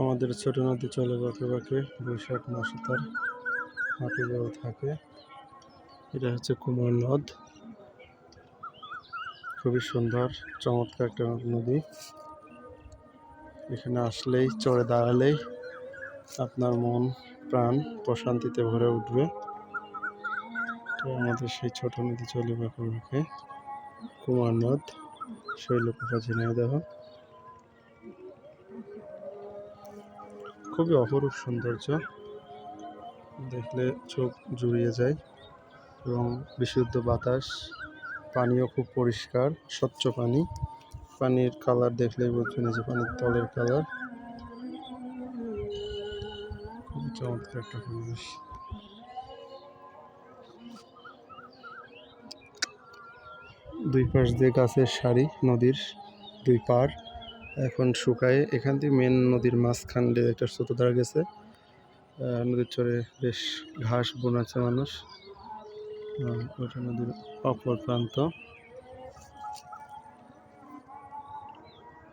আমাদের ছোট নদী চলে বাঁকে বাঁকে, বৈশাখ মাসে তার হাঁটু জল থাকে। এটা হচ্ছে কুমার নদ, খুবই সুন্দর চমৎকার একটা নদী। এখানে আসলেই, চড়ে দাঁড়ালেই আপনার মন প্রাণ প্রশান্তিতে ভরে উঠবে। তো আমাদের সেই ছোট নদী চলে বাঁকে বাঁকে, কুমার নদ, শৈলকুপা, ঝিনাইদহ। খুবই অপরূপ সৌন্দর্য, দেখলে চোখ জুড়িয়ে যায়। এবং বিশুদ্ধ বাতাস, পানিও খুব পরিষ্কার, স্বচ্ছ পানি। পানির কালার দেখলেই বুঝবেন যে পানির তলের কালার। খুব চমৎকার একটা পরিবেশ। দুই পাশ দিয়ে গাছের সারি, নদীর দুই পার এখন শুকায়। এখান থেকে মেন নদীর মাঝখান দিয়ে একটা স্রোতধারা গেছে। নদীর চরে বেশ ঘাস বোনাচ্ছে মানুষ। ওটা নদীর অপর প্রান্ত।